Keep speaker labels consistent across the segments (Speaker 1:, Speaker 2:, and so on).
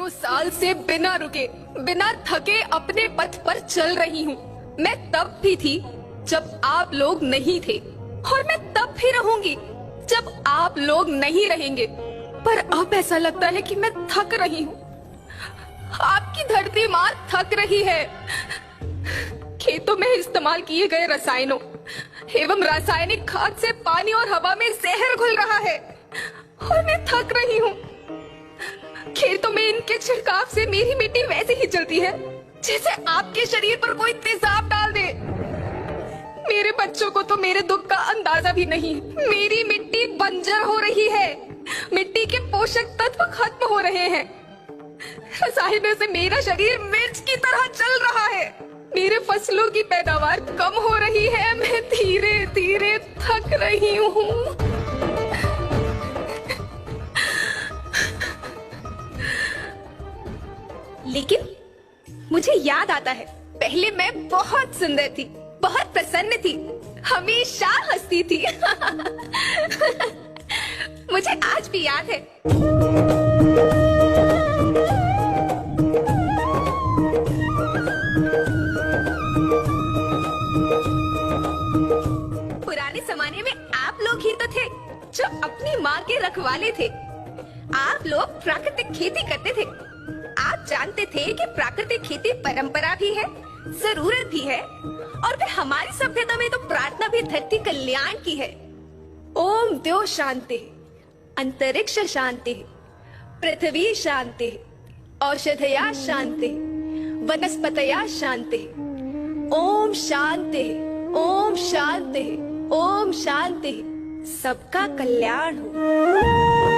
Speaker 1: हजारों साल से बिना रुके, बिना थके अपने पथ पर चल रही हूँ। मैं तब भी थी जब आप लोग नहीं थे, और मैं तब भी रहूंगी जब आप लोग नहीं रहेंगे। पर अब ऐसा लगता है कि मैं थक रही हूँ। आपकी धरती माँ थक रही है। खेतों में इस्तेमाल किए गए रसायनों एवं रासायनिक खाद से पानी और हवा में जहर घुल रहा है, और मैं थक रही हूँ। खेतों में इनके छिड़काव से मेरी मिट्टी वैसे ही चलती है जैसे आपके शरीर पर कोई तेजाब डाल दे। मेरे बच्चों को तो मेरे दुख का अंदाजा भी नहीं। मेरी मिट्टी बंजर हो रही है, मिट्टी के पोषक तत्व खत्म हो रहे हैं। रसायनों से मेरा शरीर मिर्च की तरह चल रहा है। मेरे फसलों की पैदावार कम हो रही है। मैं धीरे धीरे थक रही हूँ। लेकिन मुझे याद आता है, पहले मैं बहुत सुंदर थी, बहुत प्रसन्न थी, हमेशा हंसती थी। मुझे आज भी याद है। पुराने जमाने में आप लोग ही तो थे जो अपनी माँ के रखवाले थे। आप लोग प्राकृतिक खेती करते थे। आप जानते थे कि प्राकृतिक खेती परंपरा भी है, जरूरत भी है, और फिर हमारी सभ्यता में तो प्रार्थना भी धरती कल्याण की है। ओम द्यो शांति, अंतरिक्ष शांति, पृथ्वी शांति, औषधया शांति, वनस्पतया शांति। ओम शांति, ओम शांति, ओम शांति। सबका कल्याण हो।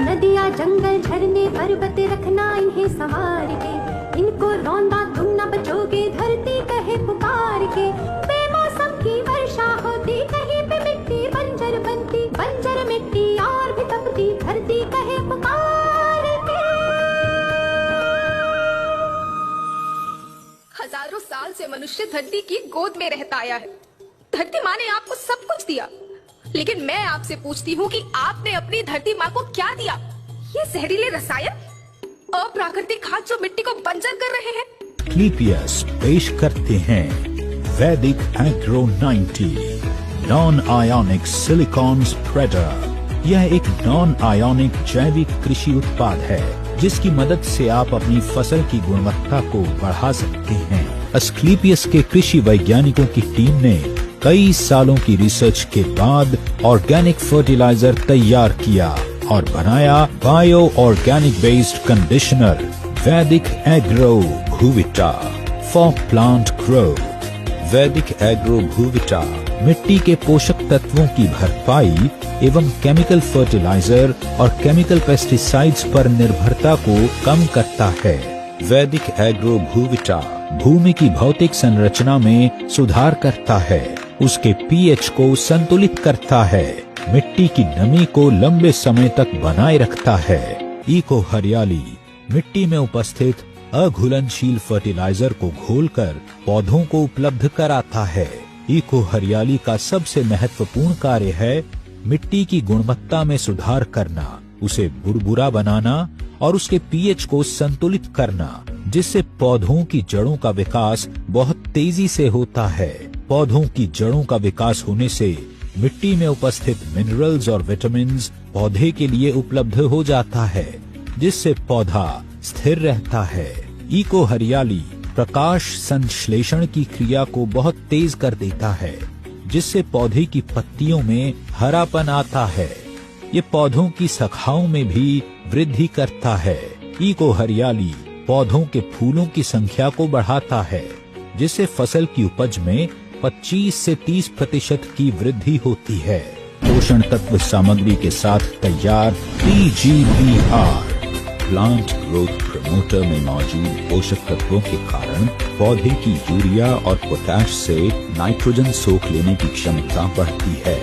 Speaker 2: नदियाँ, जंगल, झरने, पर्वत रखना इन्हें संवार के। इनको रौंदा तुम न बचोगे, धरती कहे पुकार के। बेमौसम की वर्षा होती, कहीं पे मिट्टी बंजर बनती। बंजर मिट्टी और भी तपती, धरती कहे पुकार के।
Speaker 1: हजारों साल से मनुष्य धरती की गोद में रहता आया है। धरती माँ ने आपको सब कुछ दिया, लेकिन मैं आपसे पूछती हूँ कि आपने अपनी धरती माँ को क्या दिया? ये जहरीले रसायन, अप्राकृतिक खाद जो मिट्टी को बंजर कर रहे हैं।
Speaker 3: एस्क्लेपियस पेश करते हैं वैदिक agro 90 non ionic silicon spreader. यह एक नॉन आयोनिक जैविक कृषि उत्पाद है जिसकी मदद से आप अपनी फसल की गुणवत्ता को बढ़ा सकते हैं। एस्क्लेपियस के कृषि वैज्ञानिकों की टीम ने कई सालों की रिसर्च के बाद ऑर्गेनिक फर्टिलाइजर तैयार किया और बनाया बायो ऑर्गेनिक बेस्ड कंडीशनर वैदिक एग्रो भूविटा फॉर प्लांट ग्रोथ। वैदिक एग्रो भूविटा मिट्टी के पोषक तत्वों की भरपाई एवं केमिकल फर्टिलाइजर और केमिकल पेस्टिसाइड्स पर निर्भरता को कम करता है। वैदिक एग्रो भूविटा भूमि की भौतिक संरचना में सुधार करता है, उसके पीएच को संतुलित करता है, मिट्टी की नमी को लंबे समय तक बनाए रखता है। इको हरियाली मिट्टी में उपस्थित अघुलनशील फर्टिलाइजर को घोलकर पौधों को उपलब्ध कराता है। इको हरियाली का सबसे महत्वपूर्ण कार्य है मिट्टी की गुणवत्ता में सुधार करना, उसे बुरबुरा बनाना और उसके पीएच को संतुलित करना, जिससे पौधों की जड़ों का विकास बहुत तेजी से होता है। पौधों की जड़ों का विकास होने से मिट्टी में उपस्थित मिनरल्स और विटामिन्स पौधे के लिए उपलब्ध हो जाता है, जिससे पौधा स्थिर रहता है। इको हरियाली प्रकाश संश्लेषण की क्रिया को बहुत तेज कर देता है, जिससे पौधे की पत्तियों में हरापन आता है। ये पौधों की शाखाओं में भी वृद्धि करता है। इको हरियाली पौधों के फूलों की संख्या को बढ़ाता है, जिससे फसल की उपज में 25 से 30% की वृद्धि होती है। पोषण तत्व सामग्री के साथ तैयार PGBR प्लांट ग्रोथ प्रमोटर में मौजूद पोषक तत्वों के कारण पौधे की यूरिया और पोटैश से नाइट्रोजन सोख लेने की क्षमता बढ़ती है,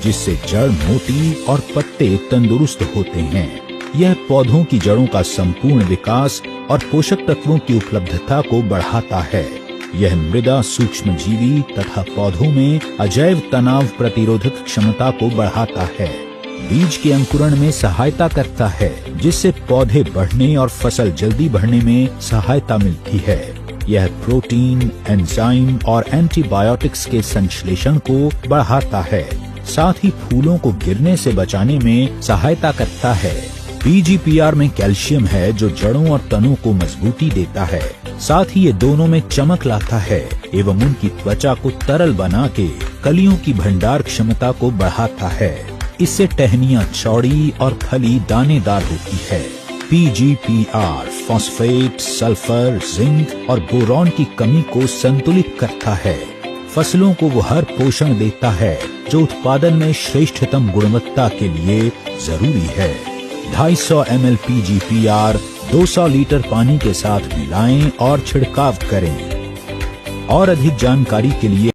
Speaker 3: जिससे जड़ मोटी और पत्ते तंदुरुस्त होते हैं। यह पौधों की जड़ों का संपूर्ण विकास और पोषक तत्वों की उपलब्धता को बढ़ाता है। यह मृदा सूक्ष्मजीवी तथा पौधों में अजैव तनाव प्रतिरोधक क्षमता को बढ़ाता है। बीज के अंकुरण में सहायता करता है, जिससे पौधे बढ़ने और फसल जल्दी बढ़ने में सहायता मिलती है। यह प्रोटीन, एंजाइम और एंटीबायोटिक्स के संश्लेषण को बढ़ाता है। साथ ही फूलों को गिरने से बचाने में सहायता करता है। PGPR में कैल्शियम है, जो जड़ों और तनों को मजबूती देता है। साथ ही ये दोनों में चमक लाता है एवं उनकी त्वचा को तरल बना के कलियों की भंडार क्षमता को बढ़ाता है। इससे टहनियां चौड़ी और फली दानेदार होती है। PGPR फॉस्फेट, सल्फर, जिंक और बोरॉन की कमी को संतुलित करता है। फसलों को वो हर पोषण देता है जो उत्पादन में श्रेष्ठतम गुणवत्ता के लिए जरूरी है। 250 ml PGPR 200 लीटर पानी के साथ मिलाएं और छिड़काव करें। और अधिक जानकारी के लिए